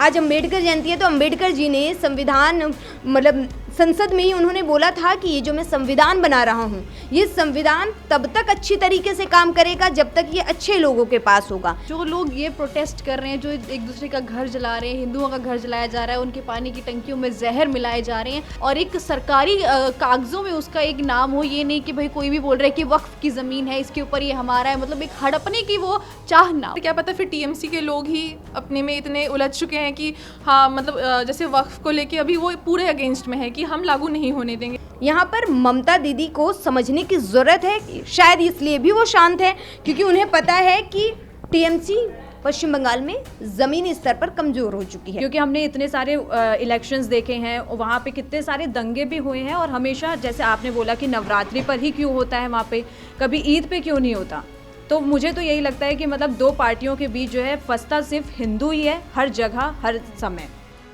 आज अम्बेडकर जयंती है तो अम्बेडकर जी ने संविधान मतलब संसद में ही उन्होंने बोला था कि ये जो मैं संविधान बना रहा हूँ ये संविधान तब तक अच्छी तरीके से काम करेगा जब तक ये अच्छे लोगों के पास होगा। जो लोग ये प्रोटेस्ट कर रहे हैं, जो एक दूसरे का घर जला रहे हैं, हिंदुओं का घर जलाया जा रहा है, उनके पानी की टंकियों में जहर मिलाए जा रहे हैं और एक सरकारी कागजों में उसका एक नाम हो, ये नहीं कि भाई कोई भी बोल रहा है कि वक्फ की ज़मीन है, इसके ऊपर ये हमारा है, मतलब एक हड़पने की वो चाह ना हो। क्या पता फिर टीएमसी के लोग ही अपने में इतने उलझ चुके हैं कि हाँ मतलब जैसे वक्फ को लेके अभी वो पूरे अगेंस्ट में है कि हम लागू नहीं होने देंगे। यहाँ पर ममता दीदी को समझने की ज़रूरत है, शायद इसलिए भी वो शांत है क्योंकि उन्हें पता है कि टीएमसी पश्चिम बंगाल में ज़मीनी स्तर पर कमज़ोर हो चुकी है। क्योंकि हमने इतने सारे इलेक्शंस देखे हैं, वहाँ पे कितने सारे दंगे भी हुए हैं और हमेशा जैसे आपने बोला कि नवरात्रि पर ही क्यों होता है वहाँ पे, कभी ईद पे क्यों नहीं होता। तो मुझे तो यही लगता है कि मतलब दो पार्टियों के बीच जो है फंसता सिर्फ हिंदू ही है, हर जगह हर समय।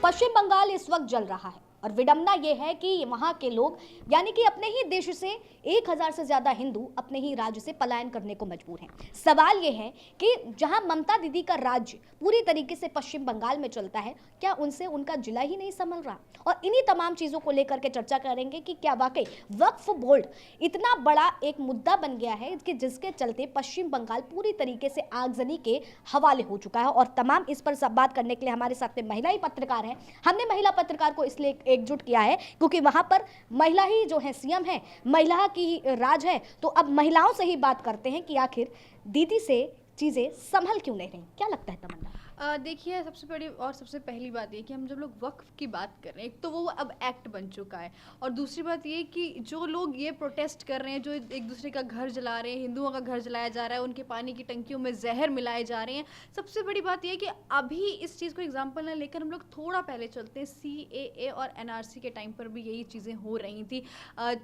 पश्चिम बंगाल इस वक्त जल रहा है और विडंबना ये है कि वहाँ के लोग यानी कि अपने ही देश से 1000 से ज़्यादा हिंदू अपने ही राज्य से पलायन करने को मजबूर हैं। सवाल ये है कि जहाँ ममता दीदी का राज्य पूरी तरीके से पश्चिम बंगाल में चलता है, क्या उनसे उनका जिला ही नहीं संभल रहा? और इन्हीं तमाम चीज़ों को लेकर के चर्चा करेंगे कि क्या वाकई वक्फ बोर्ड इतना बड़ा एक मुद्दा बन गया है कि जिसके चलते पश्चिम बंगाल पूरी तरीके से आगजनी के हवाले हो चुका है। और तमाम इस पर सब बात करने के लिए हमारे साथ में महिला ही पत्रकार हैं। हमने महिला पत्रकार को इसलिए एकजुट किया है क्योंकि वहां पर महिला ही जो है सीएम है, महिला की ही राज है। तो अब महिलाओं से ही बात करते हैं कि आखिर दीदी से चीजें संभल क्यों नहीं रही। क्या लगता है तमन्ना? देखिए, सबसे बड़ी और सबसे पहली बात ये कि हम जब लोग वक्फ की बात कर रहे हैं, एक तो वो अब एक्ट बन चुका है और दूसरी बात ये कि जो लोग ये प्रोटेस्ट कर रहे हैं, जो एक दूसरे का घर जला रहे हैं, हिंदुओं का घर जलाया जा रहा है, उनके पानी की टंकियों में जहर मिलाए जा रहे हैं। सबसे बड़ी बात ये कि अभी इस चीज़ को एग्जाम्पल ना लेकर हम लोग थोड़ा पहले चलते हैं। CAA और NRC के टाइम पर भी यही चीज़ें हो रही थी।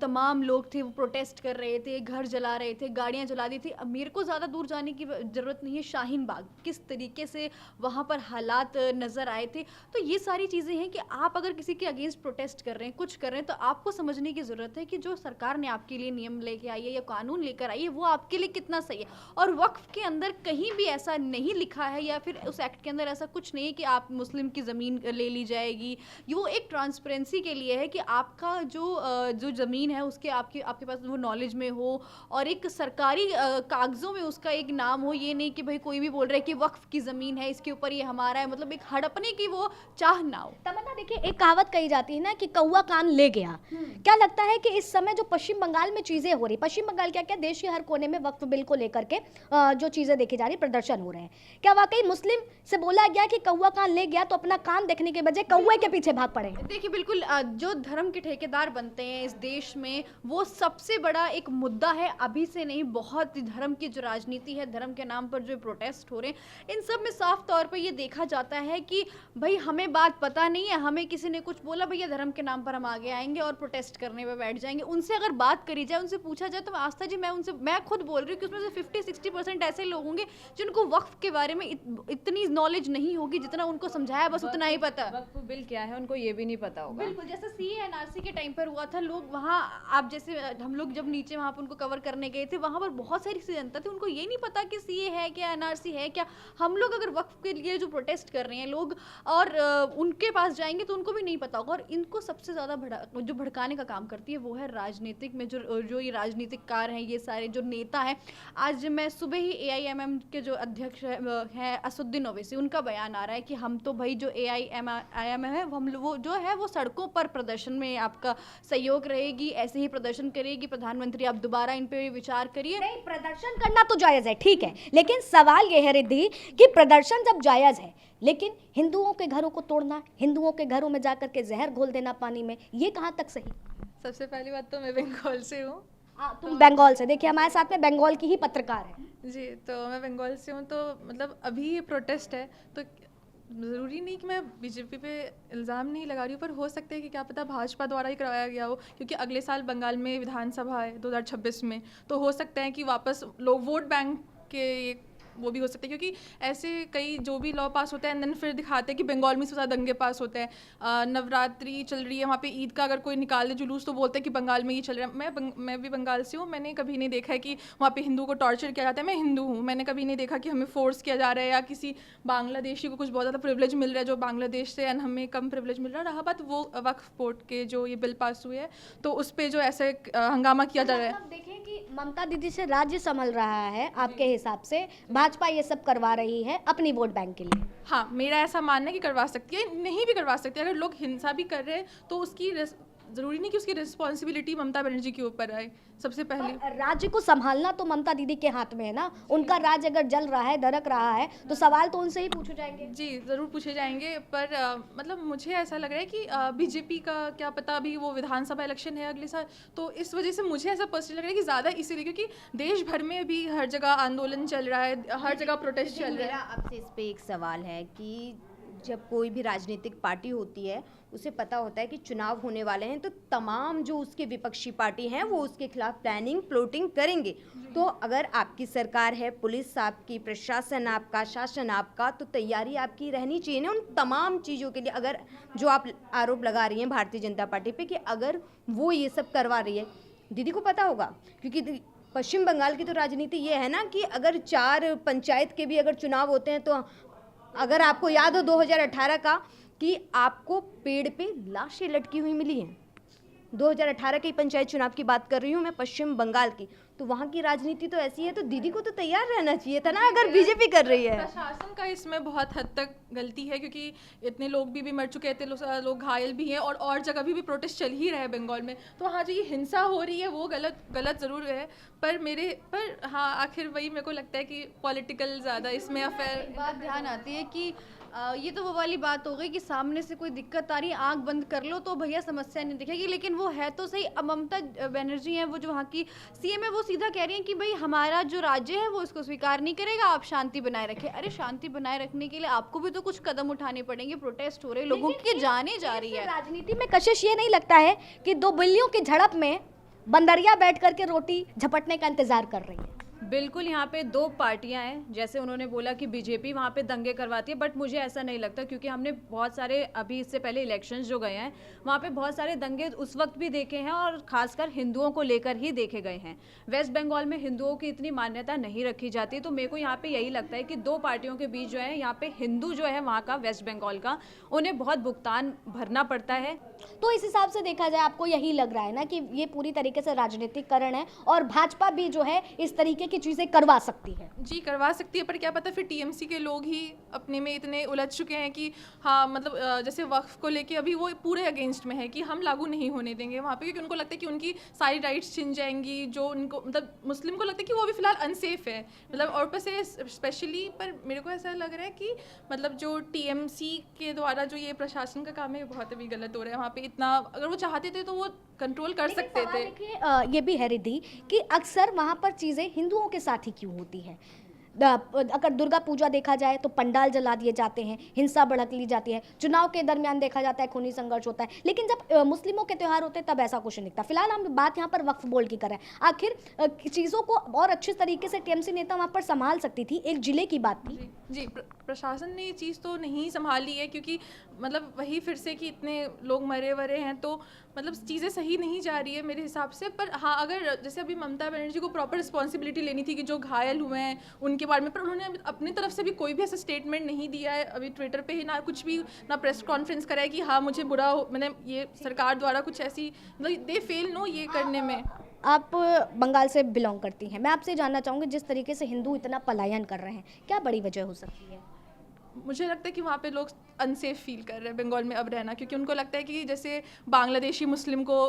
तमाम लोग थे वो प्रोटेस्ट कर रहे थे, घर जला रहे थे, गाड़ियाँ जला दी थी। अब मेरे को ज़्यादा दूर जाने की ज़रूरत नहीं है, शाहीन बाग किस तरीके से वहाँ पर हालात नज़र आए थे। तो ये सारी चीज़ें हैं कि आप अगर किसी के अगेंस्ट प्रोटेस्ट कर रहे हैं, कुछ कर रहे हैं, तो आपको समझने की ज़रूरत है कि जो सरकार ने आपके लिए नियम लेके आई है या कानून लेकर आई है वो आपके लिए कितना सही है। और वक्फ के अंदर कहीं भी ऐसा नहीं लिखा है या फिर उस एक्ट के अंदर ऐसा कुछ नहीं है कि आप मुस्लिम की ज़मीन ले ली जाएगी। वो एक ट्रांसपेरेंसी के लिए है कि आपका जो ज़मीन है उसके आपके पास वो नॉलेज में हो और एक सरकारी कागज़ों में उसका एक नाम हो, ये नहीं कि भाई कोई भी बोल रहा है कि वक्फ की ज़मीन है, इसके ऊपर ये हमारा है, मतलब एक हड़पने की वो चाह ना हो। तमन्ना, देखिए एक कहावत कही जाती है ना कि कौवा कान ले गया। क्या लगता है कि इस समय जो पश्चिम बंगाल में चीजें हो रही, पश्चिम बंगाल क्या क्या देश के हर कोने में वक्फ बिल को लेकर के जो चीजें देखी जा रही, प्रदर्शन हो रहे हैं, क्या वाकई मुस्लिम से बोला गया कि कौवा कान ले गया तो अपना कान देखने के बजाय कौवे के पीछे भाग पड़े? देखिए, बिल्कुल जो धर्म के ठेकेदार बनते हैं इस देश में वो सबसे बड़ा एक मुद्दा है। अभी से नहीं, बहुत धर्म की जो राजनीति है, धर्म के नाम पर जो प्रोटेस्ट हो रहे हैं, इन सब में साफ तौर पर ये देखा जाता है कि भाई हमें बात पता नहीं है, हमें किसी ने कुछ बोला, भैया धर्म के नाम पर हम आगे आएंगे और प्रोटेस्ट करने पे बैठ जाएंगे। उनसे अगर बात करी जाए, उनसे पूछा जाए, तो आस्था जी मैं खुद बोल रही हूँ कि उसमें से 50-60% ऐसे लोग होंगे जिनको वक्फ के बारे में इतनी नॉलेज नहीं होगी जितना उनको समझाया बस उतना ही पता। वक्फ बिल क्या है उनको ये भी नहीं पता होगा। बिल्कुल, जैसे CAA NRC के टाइम पर हुआ था, लोग वहाँ आप जैसे हम लोग जब नीचे वहाँ पर उनको कवर करने गए थे, वहाँ पर बहुत सारी सी जनता थी, उनको ये नहीं पता कि CAA है क्या, NRC है क्या। हम लोग अगर वक्फ के लिए जो प्रोटेस्ट कर रहे हैं लोग और उनके पास जाएंगे तो उनको भी नहीं पता होगा। और इनको सबसे ज़्यादा जो भड़काने का काम करती है वो है राजनीतिक में जो ये राजनीतिक कार हैं, ये सारे जो नेता हैं। आज मैं सुबह ही AIMM के जो अध्यक्ष हैं असुद्दीन ओवैसी, उनका बयान आ रहा है कि हम तो भाई जो AIMM है वो जो है वो सड़कों पर प्रदर्शन में आपका सहयोग रहेगी, ऐसे ही प्रदर्शन करेगी। प्रधानमंत्री आप दोबारा इन पे विचार करिए। नहीं, प्रदर्शन करना तो जायज है, ठीक है, लेकिन सवाल यह है रिद्धि कि प्रदर्शन जब जायज है लेकिन हिंदुओं के घरों को तोड़ना, हिंदुओं के घरों में जाकर के जहर घोल देना पानी में, ये कहाँ तक सही? सबसे पहली बात तो मैं बंगाल से हूँ। तुम बंगाल से? देखिए हमारे साथ में बंगाल की ही पत्रकार है जी, तो मैं बंगाल से हूँ। तो मतलब अभी ये प्रोटेस्ट है तो ज़रूरी नहीं कि मैं बीजेपी पे इल्ज़ाम नहीं लगा रही हूँ, पर हो सकता है कि क्या पता भाजपा द्वारा ही करवाया गया हो, क्योंकि अगले साल बंगाल में विधानसभा है 2026 में। तो हो सकता है कि वापस लोग वोट बैंक के वो भी हो सकता है, क्योंकि ऐसे कई जो भी लॉ पास होते हैं देन फिर दिखाते हैं कि बंगाल में सबसे ज़्यादा दंगे पास होते हैं। नवरात्रि चल रही है वहाँ पे, ईद का अगर कोई निकाल दे जुलूस तो बोलते हैं कि बंगाल में ये चल रहा है। मैं भी बंगाल से हूँ, मैंने कभी नहीं देखा है कि वहाँ पे हिंदू को टॉर्चर किया जाता है। मैं हिंदू हूँ, मैंने कभी नहीं देखा कि हमें फोर्स किया जा रहा है या किसी बांग्लादेशी को कुछ बहुत ज़्यादा प्रिविलेज मिल रहा है जो बांग्लादेश से, एंड हमें कम प्रिविलेज मिल रहा है। रहा बात वो वक्फ बोर्ड के जो ये बिल पास हुए है, तो उस पर जो ऐसे हंगामा किया जा रहा है। मतलब देखिए कि ममता दीदी से राज्य संभल रहा है आपके हिसाब से, भाजपा ये सब करवा रही है अपनी वोट बैंक के लिए। हाँ, मेरा ऐसा मानना है कि करवा सकती है, नहीं भी करवा सकती है। अगर लोग हिंसा भी कर रहे हैं तो उसकी ज़रूरी नहीं कि उसकी रिस्पॉन्सिबिलिटी ममता बनर्जी के ऊपर आए। सबसे पहले राज्य को संभालना तो ममता दीदी के हाथ में है ना, उनका राज्य अगर जल रहा है, दरक रहा है, तो सवाल तो उनसे ही पूछे जाएंगे। जी ज़रूर पूछे जाएंगे, पर मतलब मुझे ऐसा लग रहा है कि बीजेपी का क्या पता, अभी वो विधानसभा इलेक्शन है अगले साल, तो इस वजह से मुझे ऐसा पर्सनली लग रहा है कि ज़्यादा इसीलिए क्योंकि देश भर में भी हर जगह आंदोलन चल रहा है, हर जगह प्रोटेस्ट चल रहा मेरा है। आपसे इस पे एक सवाल है कि जब कोई भी राजनीतिक पार्टी होती है उसे पता होता है कि चुनाव होने वाले हैं, तो तमाम जो उसके विपक्षी पार्टी हैं वो उसके खिलाफ प्लानिंग प्लॉटिंग करेंगे। तो अगर आपकी सरकार है, पुलिस आपकी, प्रशासन आपका, शासन आपका, तो तैयारी आपकी रहनी चाहिए ना उन तमाम चीज़ों के लिए। अगर जो आप आरोप लगा रही हैं भारतीय जनता पार्टी पे कि अगर वो ये सब करवा रही है, दीदी को पता होगा, क्योंकि पश्चिम बंगाल की तो राजनीति ये है ना कि अगर 4 पंचायत के भी अगर चुनाव होते हैं, तो अगर आपको याद हो 2018 का कि आपको पेड़ पे लाशें लटकी हुई मिली हैं। 2018 के पंचायत चुनाव की बात कर रही हूँ मैं, पश्चिम बंगाल की। तो वहाँ की राजनीति तो ऐसी है, तो दीदी को तो तैयार रहना चाहिए था ना अगर बीजेपी कर रही है। प्रशासन का इसमें बहुत हद तक गलती है, क्योंकि इतने लोग भी मर चुके हैं, इतने लोग घायल भी हैं, और जगह भी प्रोटेस्ट चल ही रहा है बंगाल में। तो हाँ, जो ये हिंसा हो रही है वो गलत ज़रूर है, पर हाँ आखिर वही मेरे को लगता है कि पॉलिटिकल ज़्यादा इसमें अफेयर। बात ध्यान आती है कि ये तो वो वाली बात हो गई कि सामने से कोई दिक्कत आ रही है, आंख बंद कर लो तो भैया समस्या नहीं दिखेगी। लेकिन वो है तो सही, ममता बनर्जी हैं वो जो वहाँ की सीएम है, वो सीधा कह रही हैं कि भाई हमारा जो राज्य है वो इसको स्वीकार नहीं करेगा, आप शांति बनाए रखें। अरे शांति बनाए रखने के लिए आपको भी तो कुछ कदम उठाने पड़ेंगे, प्रोटेस्ट हो रहे, लोगों की जाने जा रही है। राजनीति में कशिश ये नहीं लगता है कि 2 बिल्लियों की झड़प में बंदरिया बैठ करके रोटी झपटने का इंतजार कर रही है? बिल्कुल, यहाँ पे 2 पार्टियां हैं। जैसे उन्होंने बोला कि बीजेपी वहाँ पे दंगे करवाती है, बट मुझे ऐसा नहीं लगता, क्योंकि हमने बहुत सारे अभी इससे पहले इलेक्शंस जो गए हैं वहाँ पे बहुत सारे दंगे उस वक्त भी देखे हैं, और खासकर हिंदुओं को लेकर ही देखे गए हैं। वेस्ट बंगाल में हिंदुओं की इतनी मान्यता नहीं रखी जाती, तो मेरे को यहाँ पे यही लगता है कि 2 पार्टियों के बीच जो है, यहाँ पे हिंदू जो है वहाँ का, वेस्ट बंगाल का, उन्हें बहुत भुगतान भरना पड़ता है। तो इस हिसाब से देखा जाए आपको यही लग रहा है ना कि ये पूरी तरीके से राजनीतिकरण है, और भाजपा भी जो है इस तरीके की चीजें करवा सकती है? जी करवा सकती है, पर क्या पता फिर टीएमसी के लोग ही अपने में इतने उलझ चुके हैं कि हाँ, मतलब जैसे वक्फ को लेके अभी वो पूरे अगेंस्ट में है कि हम लागू नहीं होने देंगे वहाँ पे, क्योंकि उनको लगता है कि उनकी सारी राइट्स छिन जाएंगी, जो उनको मतलब मुस्लिम को लगता है कि वो भी फिलहाल अनसेफ है, मतलब और पर से स्पेशली। पर मेरे को ऐसा लग रहा है कि मतलब जो टीएमसी के द्वारा जो ये प्रशासन का काम है बहुत अभी गलत हो रहा है वहाँ पे। इतना अगर वो चाहते थे तो वो कंट्रोल कर सकते थे। ये भी है रिद्धि कि अक्सर वहाँ पर चीज़ें हिंदुओं के साथ ही क्यों होती है? अगर दुर्गा पूजा देखा जाए तो पंडाल जला दिए जाते हैं, हिंसा भड़क ली जाती है, चुनाव के दरमियान देखा जाता है खूनी संघर्ष होता है, लेकिन जब मुस्लिमों के त्यौहार होते हैं तब ऐसा कुछ नहीं दिखता। फिलहाल हम बात यहाँ पर वक्फ बोर्ड की कर रहे हैं। आखिर चीज़ों को और अच्छे तरीके से टीएमसी नेता वहाँ पर संभाल सकती थी। एक जिले की बात थी। जी प्रशासन ने ये चीज़ तो नहीं संभाली है, क्योंकि मतलब वही फिर से कि इतने लोग मरे वरे हैं, तो मतलब चीज़ें सही नहीं जा रही है मेरे हिसाब से। पर हाँ, अगर जैसे अभी ममता बनर्जी को प्रॉपर रिस्पॉन्सिबिलिटी लेनी थी कि जो घायल हुए हैं उनके बारे में, पर उन्होंने अपनी तरफ से भी कोई भी ऐसा स्टेटमेंट नहीं दिया है अभी ट्विटर पे ही, ना कुछ भी, ना प्रेस कॉन्फ्रेंस करा है कि हाँ मुझे बुरा मैंने ये सरकार द्वारा कुछ ऐसी, मतलब दे फेल नो ये करने में। आप बंगाल से बिलोंग करती हैं, मैं आपसे जानना चाहूँगी जिस तरीके से हिंदू इतना पलायन कर रहे हैं, क्या बड़ी वजह हो सकती है? मुझे लगता है कि वहाँ पे लोग अनसेफ फील कर रहे हैं बंगाल में अब रहना, क्योंकि उनको लगता है कि जैसे बांग्लादेशी मुस्लिम को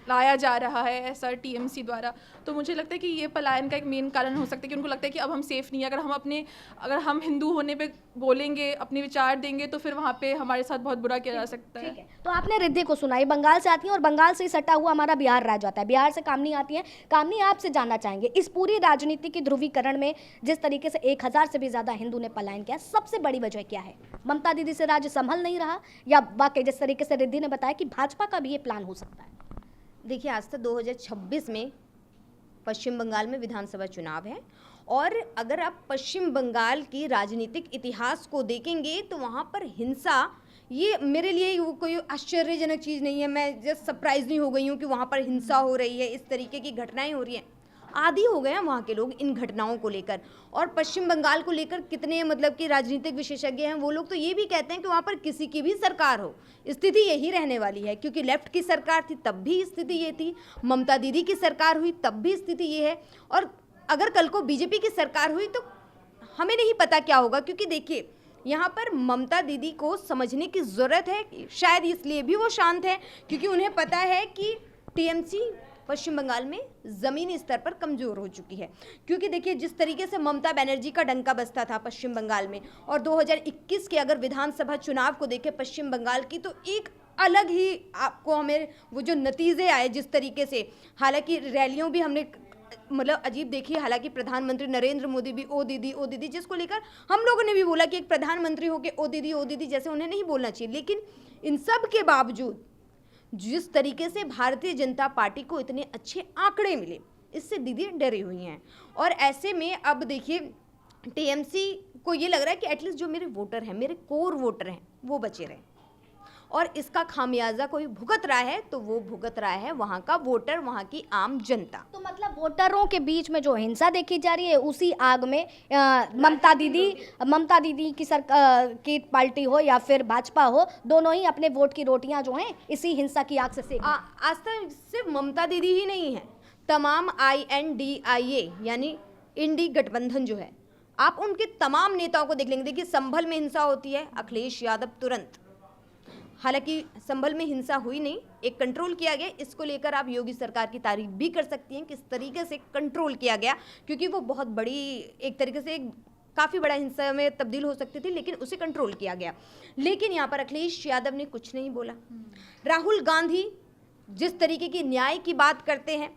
लाया जा रहा है ऐसा टीएमसी द्वारा, तो मुझे लगता है कि ये पलायन का एक मेन कारण हो सकता है कि उनको लगता है कि अब हम सेफ़ नहीं है। अगर हम हिंदू होने पे बोलेंगे, अपने विचार देंगे, तो फिर वहाँ पे हमारे साथ बहुत बुरा किया जा सकता है। ठीक है, तो आपने रिद्धि को सुना, ये बंगाल से आती हैं और बंगाल से ही सटा हुआ हमारा बिहार राज्य आता है। बिहार से कामनी आती हैं। कामनी, आपसे जानना चाहेंगे इस पूरी राजनीति की ध्रुवीकरण में जिस तरीके से 1000 से भी ज़्यादा हिंदू ने पलायन किया, सबसे बड़ी वजह क्या है? ममता दीदी से राज्य संभल नहीं रहा, या वाकई जिस तरीके से रिद्धि ने बताया कि भाजपा का भी ये प्लान हो सकता है? देखिए, आज तक 2026 में पश्चिम बंगाल में विधानसभा चुनाव है, और अगर आप पश्चिम बंगाल की राजनीतिक इतिहास को देखेंगे तो वहाँ पर हिंसा, ये मेरे लिए वो कोई आश्चर्यजनक चीज़ नहीं है। मैं जस्ट सरप्राइज नहीं हो गई हूँ कि वहाँ पर हिंसा हो रही है, इस तरीके की घटनाएं हो रही हैं। आदी हो गए हैं वहाँ के लोग इन घटनाओं को लेकर। और पश्चिम बंगाल को लेकर कितने मतलब कि राजनीतिक विशेषज्ञ हैं, वो लोग तो ये भी कहते हैं कि वहाँ पर किसी की भी सरकार हो, स्थिति यही रहने वाली है। क्योंकि लेफ्ट की सरकार थी तब भी स्थिति ये थी, ममता दीदी की सरकार हुई तब भी स्थिति ये है, और अगर कल को बीजेपी की सरकार हुई तो हमें नहीं पता क्या होगा। क्योंकि देखिए, यहाँ पर ममता दीदी को समझने की ज़रूरत है, शायद इसलिए भी वो शांत है क्योंकि उन्हें पता है कि टीएमसी पश्चिम बंगाल में ज़मीनी स्तर पर कमज़ोर हो चुकी है। क्योंकि देखिए, जिस तरीके से ममता बनर्जी का डंका बजता था पश्चिम बंगाल में, और 2021 के अगर विधानसभा चुनाव को देखें पश्चिम बंगाल की, तो एक अलग ही आपको हमें वो जो नतीजे आए जिस तरीके से, हालांकि रैलियों भी हमने मतलब अजीब देखी। हालांकि प्रधानमंत्री नरेंद्र मोदी भी ओ दीदी जिसको लेकर हम लोगों ने भी बोला कि एक प्रधानमंत्री हो के ओ दीदी जैसे उन्हें नहीं बोलना चाहिए। लेकिन इन सब के बावजूद जिस तरीके से भारतीय जनता पार्टी को इतने अच्छे आंकड़े मिले, इससे दीदी डरी हुई हैं। और ऐसे में अब देखिए, टीएमसी को ये लग रहा है कि एटलीस्ट जो मेरे वोटर हैं, मेरे कोर वोटर हैं, वो बचे रहें, और इसका खामियाजा कोई भुगत रहा है तो वो भुगत रहा है वहाँ का वोटर, वहाँ की आम जनता। तो मतलब वोटरों के बीच में जो हिंसा देखी जा रही है, उसी आग में ममता दीदी की की पार्टी हो या फिर भाजपा हो, दोनों ही अपने वोट की रोटियां जो हैं इसी हिंसा की आग से सेक। आज तक सिर्फ ममता दीदी ही नहीं है, तमाम INDIA यानी इंडी गठबंधन जो है, आप उनके तमाम नेताओं को देख लेंगे। देखिए, संभल में हिंसा होती है, अखिलेश यादव तुरंत, हालांकि संभल में हिंसा हुई नहीं, एक कंट्रोल किया गया। इसको लेकर आप योगी सरकार की तारीफ भी कर सकती हैं, किस तरीके से कंट्रोल किया गया, क्योंकि वो बहुत बड़ी एक तरीके से काफ़ी बड़ा हिंसा में तब्दील हो सकती थी, लेकिन उसे कंट्रोल किया गया। लेकिन यहाँ पर अखिलेश यादव ने कुछ नहीं बोला। राहुल गांधी जिस तरीके की न्याय की बात करते हैं,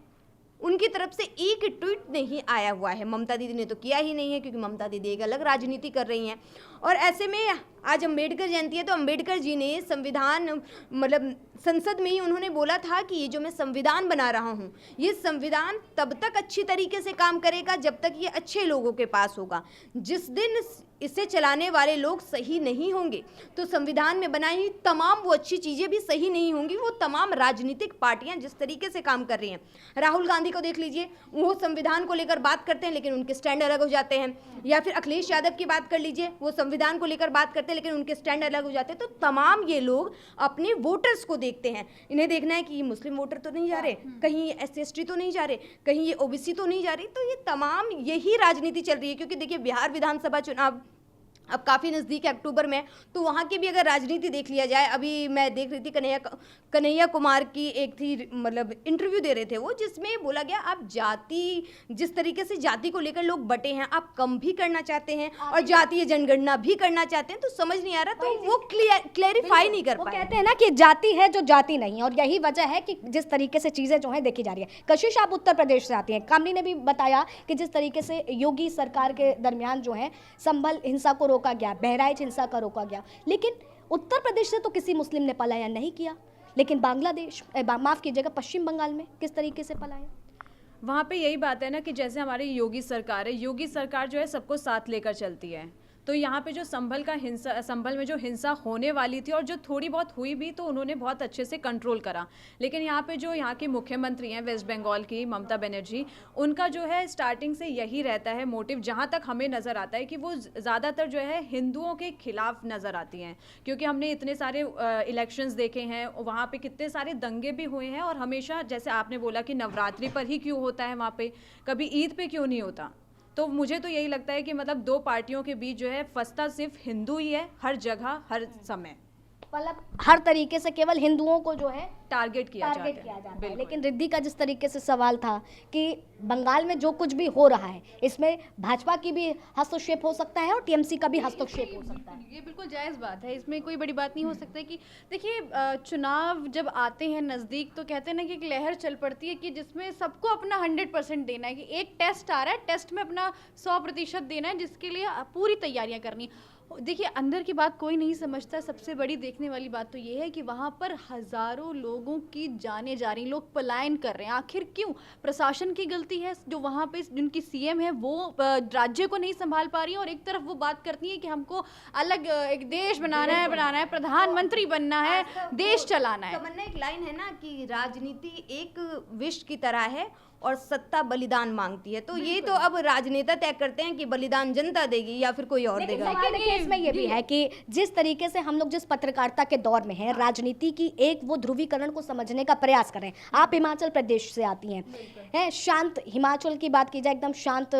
उनकी तरफ से एक ट्वीट नहीं आया हुआ है। ममता दीदी ने तो किया ही नहीं है, क्योंकि ममता दीदी एक अलग राजनीति कर रही हैं। और ऐसे में आज अम्बेडकर जयंती है, तो अम्बेडकर जी ने संविधान मतलब संसद में ही उन्होंने बोला था कि ये जो मैं संविधान बना रहा हूँ, ये संविधान तब तक अच्छी तरीके से काम करेगा जब तक ये अच्छे लोगों के पास होगा। जिस दिन इसे चलाने वाले लोग सही नहीं होंगे तो संविधान में बनाई हुई तमाम वो अच्छी चीज़ें भी सही नहीं होंगी। वो तमाम राजनीतिक पार्टियां जिस तरीके से काम कर रही हैं, राहुल गांधी को देख लीजिए, वो संविधान को लेकर बात करते हैं लेकिन उनके स्टैंड अलग हो जाते हैं। या फिर अखिलेश यादव की बात कर लीजिए, वो संविधान को लेकर बात करते हैं लेकिन उनके स्टैंड अलग हो जाते हैं। तो तमाम ये लोग अपने वोटर्स को देखते हैं, इन्हें देखना है कि ये मुस्लिम वोटर तो नहीं जा रहे, कहीं ये SC/ST तो नहीं जा रहे, कहीं ये OBC तो नहीं जा रही। तो ये तमाम यही राजनीति चल रही है। क्योंकि देखिए, बिहार विधानसभा चुनाव अब काफ़ी नज़दीक है, अक्टूबर में, तो वहाँ की भी अगर राजनीति देख लिया जाए, अभी मैं देख रही थी कन्हैया कुमार की एक थी मतलब इंटरव्यू दे रहे थे वो, जिसमें बोला गया आप जाति, जिस तरीके से जाति को लेकर लोग बटे हैं, आप कम भी करना चाहते हैं और जातीय जनगणना भी करना चाहते हैं, तो समझ नहीं आ रहा, तो वो क्लेरिफाई नहीं कर पाए। कहते हैं ना कि जाति है जो जाति नहीं, और यही वजह है कि जिस तरीके से चीज़ें जो है देखी जा रही है। कशिश, आप उत्तर प्रदेश से आती हैं, कामनी ने भी बताया कि जिस तरीके से योगी सरकार के दरमियान जो है संभल हिंसा को रोका गया, बहराइच हिंसा का रोका गया, लेकिन उत्तर प्रदेश से तो किसी मुस्लिम ने पलायन नहीं किया, लेकिन बांग्लादेश माफ़ कीजिएगा पश्चिम बंगाल में किस तरीके से पलायन। वहाँ पे यही बात है ना कि जैसे हमारी योगी सरकार है, योगी सरकार जो है सबको साथ लेकर चलती है। तो यहाँ पे जो संभल में जो हिंसा होने वाली थी और जो थोड़ी बहुत हुई भी, तो उन्होंने बहुत अच्छे से कंट्रोल करा। लेकिन यहाँ पे जो यहाँ की मुख्यमंत्री हैं वेस्ट बंगाल की ममता बनर्जी, उनका जो है स्टार्टिंग से यही रहता है मोटिव, जहाँ तक हमें नज़र आता है कि वो ज़्यादातर जो है हिंदुओं के खिलाफ नज़र आती हैं। क्योंकि हमने इतने सारे इलेक्शंस देखे हैं, वहाँ पर कितने सारे दंगे भी हुए हैं, और हमेशा जैसे आपने बोला कि नवरात्रि पर ही क्यों होता है वहाँ पर, कभी ईद पर क्यों नहीं होता। तो मुझे तो यही लगता है कि मतलब दो पार्टियों के बीच जो है फंसता सिर्फ हिंदू ही है, हर जगह हर समय, मतलब हर तरीके से केवल हिंदुओं को जो है टारगेट किया जाता है। लेकिन रिद्धि का जिस तरीके से सवाल था कि बंगाल में जो कुछ भी हो रहा है, इसमें भाजपा की भी हस्तक्षेप हो सकता है और टीएमसी का भी हस्तक्षेप हो सकता है। ये बिल्कुल जायज़ बात है, इसमें कोई बड़ी बात नहीं हो सकता कि देखिए, चुनाव जब आते हैं नज़दीक, तो कहते हैं ना कि एक लहर चल पड़ती है कि जिसमें सबको अपना 100% देना है, कि एक टेस्ट आ रहा है, टेस्ट में अपना 100% देना है, जिसके लिए पूरी तैयारियां करनी। देखिए, अंदर की बात कोई नहीं समझता। सबसे बड़ी देखने वाली बात तो ये है कि वहाँ पर हज़ारों लोगों की जानें जा रही, लोग पलायन कर रहे हैं। आखिर क्यों? प्रशासन की गलती है, जो वहाँ पे जिनकी सीएम है वो राज्य को नहीं संभाल पा रही है, और एक तरफ वो बात करती है कि हमको अलग एक देश बनाना है, प्रधानमंत्री बनना है, देश चलाना है। तमन्ना, एक लाइन है ना कि राजनीति एक विष की तरह है और सत्ता बलिदान मांगती है। तो ये तो अब राजनेता तय करते हैं कि बलिदान जनता देगी या फिर कोई और लेकिन देगा। सवाल केस में ये भी है कि जिस तरीके से हम लोग जिस पत्रकारिता के दौर में हैं, राजनीति की एक वो ध्रुवीकरण को समझने का प्रयास करें। आप हिमाचल प्रदेश से आती हैं, शांत हिमाचल की बात की जाए, एकदम शांत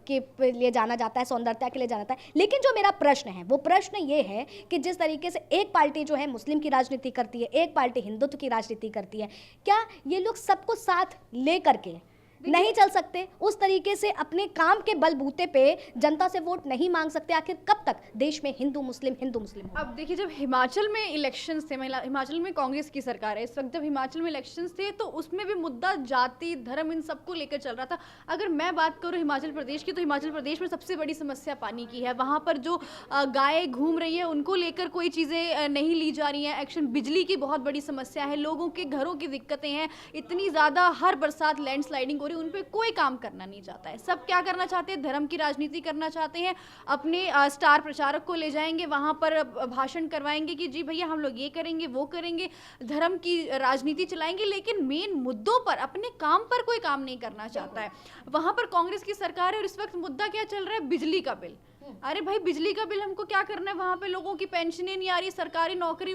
के लिए जाना जाता है, सौंदर्यता के लिए जाना जाता है। लेकिन जो मेरा प्रश्न है वो प्रश्न ये है कि जिस तरीके से एक पार्टी जो है मुस्लिम की राजनीति करती है, एक पार्टी हिंदुत्व की राजनीति करती है, क्या ये लोग सबको साथ ले करके नहीं चल सकते? उस तरीके से अपने काम के बलबूते पे जनता से वोट नहीं मांग सकते? आखिर कब तक देश में हिंदू मुस्लिम हो? अब देखिए, जब हिमाचल में इलेक्शंस थे, हिमाचल में कांग्रेस की सरकार है इस वक्त, जब हिमाचल में इलेक्शंस थे तो उसमें भी मुद्दा जाति धर्म इन सबको लेकर चल रहा था। अगर मैं बात करूँ हिमाचल प्रदेश की, तो हिमाचल प्रदेश में सबसे बड़ी समस्या पानी की है। वहाँ पर जो गाय घूम रही है उनको लेकर कोई चीज़ें नहीं ली जा रही हैं, एक्शन। बिजली की बहुत बड़ी समस्या है, लोगों के घरों की दिक्कतें हैं, इतनी ज़्यादा हर बरसात लैंडस्लाइडिंग हो रही है, उन पर कोई काम करना नहीं चाहता है। सब क्या करना चाहते हैं? धर्म की राजनीति करना चाहते हैं। अपने स्टार प्रचारक को ले जाएंगे, वहाँ पर भाषण करवाएंगे कि जी भैया हम लोग ये करेंगे वो करेंगे, धर्म की राजनीति चलाएंगे, लेकिन मेन मुद्दों पर, अपने काम पर कोई काम नहीं करना चाहता है। वहाँ पर कांग्रेस की सरकार है और इस वक्त मुद्दा क्या चल रहा है? बिजली का बिल। अरे भाई, बिजली का बिल हमको क्या करना है? वहाँ पे लोगों की पेंशनें नहीं आ रही, सरकारी नौकरी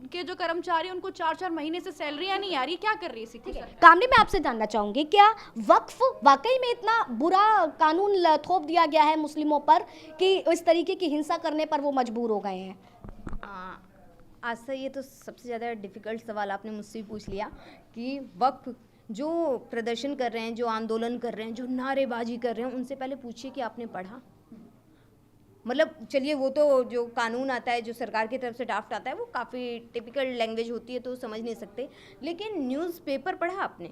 के जो कर्मचारी उनको 4-4 महीने से सैलरियाँ नहीं आ रही, क्या कर रही है इसी? कामनी, मैं आपसे जानना चाहूंगी, क्या वक्फ वाकई में इतना बुरा कानून थोप दिया गया है मुस्लिमों पर कि इस तरीके की हिंसा करने पर वो मजबूर हो गए हैं? आज से ये तो सबसे ज़्यादा डिफ़िकल्ट सवाल आपने मुझसे पूछ लिया कि वक्फ जो प्रदर्शन कर रहे हैं, जो आंदोलन कर रहे हैं, जो नारेबाजी कर रहे हैं, उनसे पहले पूछिए कि आपने पढ़ा। मतलब चलिए, वो तो जो कानून आता है, जो सरकार की तरफ से ड्राफ्ट आता है, वो काफ़ी टिपिकल लैंग्वेज होती है तो समझ नहीं सकते। लेकिन न्यूज़पेपर पढ़ा आपने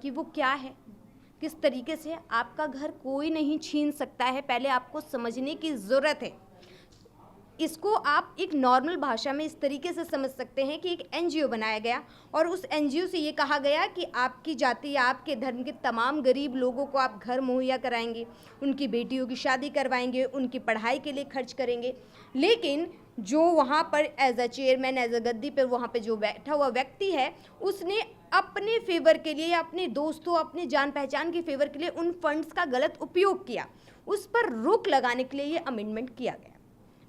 कि वो क्या है, किस तरीके से? आपका घर कोई नहीं छीन सकता है, पहले आपको समझने की ज़रूरत है। इसको आप एक नॉर्मल भाषा में इस तरीके से समझ सकते हैं कि एक एनजीओ बनाया गया और उस एनजीओ से ये कहा गया कि आपकी जाति या आपके धर्म के तमाम गरीब लोगों को आप घर मुहैया कराएंगे, उनकी बेटियों की शादी करवाएंगे, उनकी पढ़ाई के लिए खर्च करेंगे। लेकिन जो वहाँ पर as a chairman, as a गद्दी पर वहाँ पर जो बैठा हुआ व्यक्ति है, उसने अपने फेवर के लिए या अपने दोस्तों, अपने जान पहचान के फेवर के लिए उन फंड्स का गलत उपयोग किया। उस पर रोक लगाने के लिए ये अमेंडमेंट किया गया।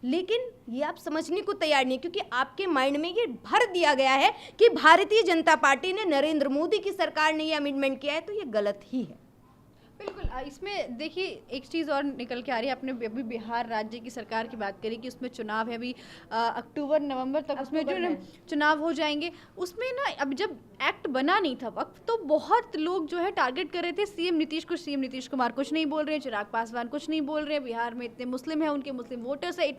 लेकिन ये आप समझने को तैयार नहीं, क्योंकि आपके माइंड में ये भर दिया गया है कि भारतीय जनता पार्टी ने, नरेंद्र मोदी की सरकार ने ये अमेंडमेंट किया है, तो ये गलत ही है। बिल्कुल। इसमें देखिए, एक चीज़ और निकल के आ रही है। आपने अभी बिहार राज्य की सरकार की बात करी कि उसमें चुनाव है अभी अक्टूबर नवंबर तक, उसमें जो चुनाव हो जाएंगे। उसमें ना, अब जब एक्ट बना नहीं था वक्त, तो बहुत लोग जो है टारगेट कर रहे थे सीएम नीतीश को। सीएम नीतीश कुमार कुछ नहीं बोल रहे हैं, चिराग पासवान कुछ नहीं बोल रहे हैं, बिहार में इतने मुस्लिम हैं, उनके मुस्लिम वोटर्स है।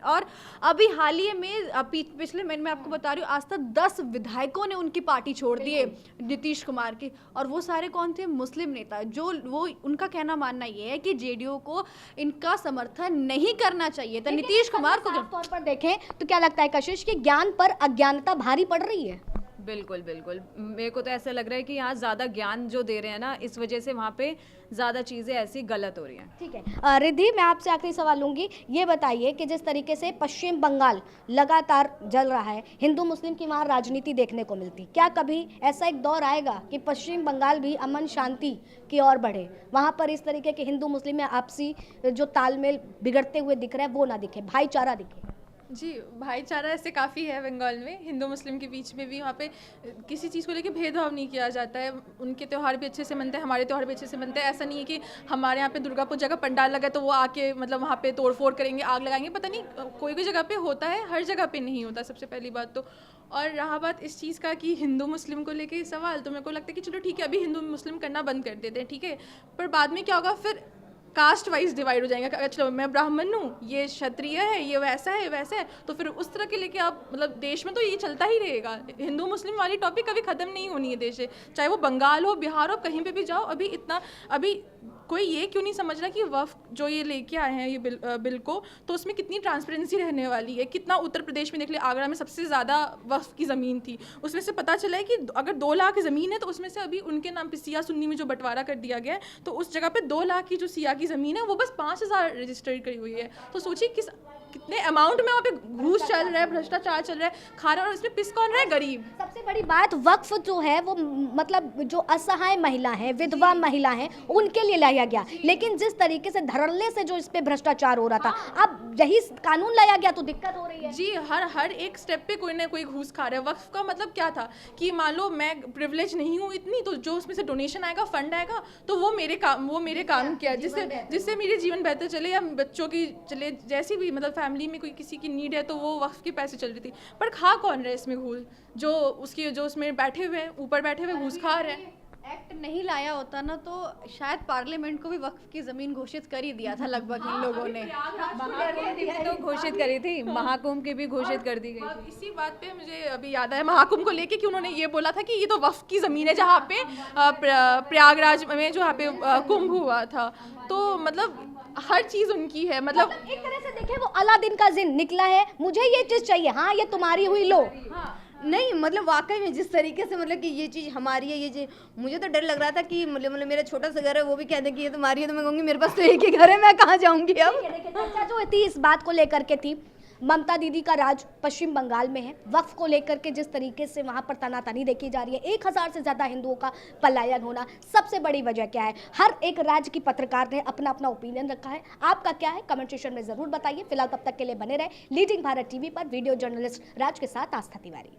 और अभी हाल ही में पिछले महीने में आपको बता रही हूँ, आज तक 10 विधायकों ने उनकी पार्टी छोड़ दी है नीतीश कुमार की, और वो सारे कौन थे? मुस्लिम नेता। जो वो उनका कहना मानना ये है कि जेडीयू को इनका समर्थन नहीं करना चाहिए था, नीतीश कुमार को। साफ तौर पर देखें तो क्या लगता है कशिश कि ज्ञान पर अज्ञानता भारी पड़ रही है? बिल्कुल बिल्कुल, मेरे को तो ऐसा लग रहा है कि यहाँ ज़्यादा ज्ञान जो दे रहे हैं ना, इस वजह से वहाँ पे ज़्यादा चीज़ें ऐसी गलत हो रही हैं। ठीक है रिद्धि, मैं आपसे आखिरी सवाल लूँगी। ये बताइए कि जिस तरीके से पश्चिम बंगाल लगातार जल रहा है, हिंदू मुस्लिम की वहाँ राजनीति देखने को मिलती, क्या कभी ऐसा एक दौर आएगा कि पश्चिम बंगाल भी अमन शांति की ओर बढ़े, वहाँ पर इस तरीके के हिंदू मुस्लिम में आपसी जो तालमेल बिगड़ते हुए दिख रहा है वो ना दिखे, भाईचारा दिखे? जी, भाईचारा ऐसे काफ़ी है बंगाल में, हिंदू मुस्लिम के बीच में भी। वहाँ पे किसी चीज़ को लेके भेदभाव नहीं किया जाता है। उनके त्यौहार भी अच्छे से मनते हैं, हमारे त्यौहार भी अच्छे से मनते हैं। ऐसा नहीं है कि हमारे यहाँ पे दुर्गा पूजा का पंडाल लगा तो वो आके मतलब वहाँ पे तोड़फोड़ करेंगे, आग लगाएंगे। पता नहीं, कोई कोई जगह पे होता है, हर जगह पे नहीं होता, सबसे पहली बात तो। और रहा बात इस चीज़ का कि हिंदू मुस्लिम को लेके सवाल, तो मेरे को लगता है कि चलो ठीक है, अभी हिंदू मुस्लिम करना बंद कर देते हैं, ठीक है, पर बाद में क्या होगा? फिर कास्ट वाइज डिवाइड हो जाएगा। चलो मैं ब्राह्मण हूँ, ये क्षत्रिय है, ये वैसा है वैसा है, तो फिर उस तरह के लेके आप मतलब देश में तो ये चलता ही रहेगा। हिंदू मुस्लिम वाली टॉपिक कभी ख़त्म नहीं होनी है देश से, चाहे वो बंगाल हो, बिहार हो, कहीं पे भी जाओ। अभी कोई ये क्यों नहीं समझ रहा कि वक्फ जो ये लेके आए हैं ये बिल को, तो उसमें कितनी ट्रांसपेरेंसी रहने वाली है। कितना उत्तर प्रदेश में देख लिया, आगरा में सबसे ज़्यादा वक्फ की ज़मीन थी, उसमें से पता चला है कि अगर 2 लाख की ज़मीन है तो उसमें से अभी उनके नाम पे सिया सुन्नी में जो बंटवारा कर दिया गया है, तो उस जगह पे 2 लाख की जो सिया की ज़मीन है वो बस 5,000 रजिस्टर्ड करी हुई है। तो सोचिए कितने अमाउंट में वहाँ पे घूस चल रहा है, भ्रष्टाचार चल रहा है, खा रहा है, और इसमें पिस कौन रहा है? गरीब। सबसे बड़ी बात, वक्फ जो है वो मतलब जो असहाय महिला हैं, विधवा महिला हैं, उनके लिए लाया गया, लेकिन जिस तरीके से धड़ल्ले से जो इस पे भ्रष्टाचार हो रहा था, अब यही कानून लाया गया तो दिक्कत हो रही है। जी, हर एक स्टेप पे कोई ना कोई घूस खा रहा है। वक्फ का मतलब क्या था कि मान लो मैं प्रिविलेज नहीं हूँ इतनी, तो जो उसमें से डोनेशन आएगा, फंड आएगा, तो वो मेरे काम क्या है, जिससे मेरे जीवन बेहतर चले या बच्चों की चले, जैसी भी मतलब फैमिली में कोई किसी की नीड है, तो वो वक्फ के पैसे चल रही थी। पर खा कौन रहे इसमें घूस? जो उसमें बैठे हुए, ऊपर बैठे हुए घूस खा रहे हैं। एक्ट नहीं लाया होता ना तो शायद पार्लियामेंट को भी वक्फ की ज़मीन घोषित कर ही दिया था लगभग इन लोगों ने। महाकुंभ की तो घोषित करी थी, महाकुंभ की भी घोषित कर दी गई थी। इसी बात पे मुझे अभी याद आया महाकुंभ को लेके कि उन्होंने ये बोला था कि ये तो वक्फ की ज़मीन है जहाँ पे प्रयागराज में जो यहाँ पे कुंभ हुआ था, तो मतलब हर चीज़ उनकी है। मतलब एक तरह से देखें वो अलादीन का जिन निकला है, मुझे ये चीज़ चाहिए, हाँ ये तुम्हारी हुई, लो। नहीं मतलब वाकई में जिस तरीके से मतलब कि ये चीज़ हमारी है, ये चीज़ मुझे तो डर लग रहा था कि मतलब मेरा छोटा सा घर है, वो भी कह दें कि ये तुम्हारी है, तो मैं कहूँगी मेरे पास तो एक ही घर है, मैं कहाँ जाऊँगी अब। देखिए चर्चा जो थी इस बात को लेकर के थी, ममता दीदी का राज पश्चिम बंगाल में है, वक्फ को लेकर के जिस तरीके से वहां पर तनातनी देखी जा रही है, 1,000 से ज़्यादा हिंदुओं का पलायन होना, सबसे बड़ी वजह क्या है? हर एक राज्य की पत्रकार ने अपना अपना ओपिनियन रखा है। आपका क्या है कमेंट सेक्शन में ज़रूर बताइए। फिलहाल तब तक के लिए बने रहे लीडिंग भारत टीवी पर वीडियो जर्नलिस्ट राज के साथ आस्था तिवारी।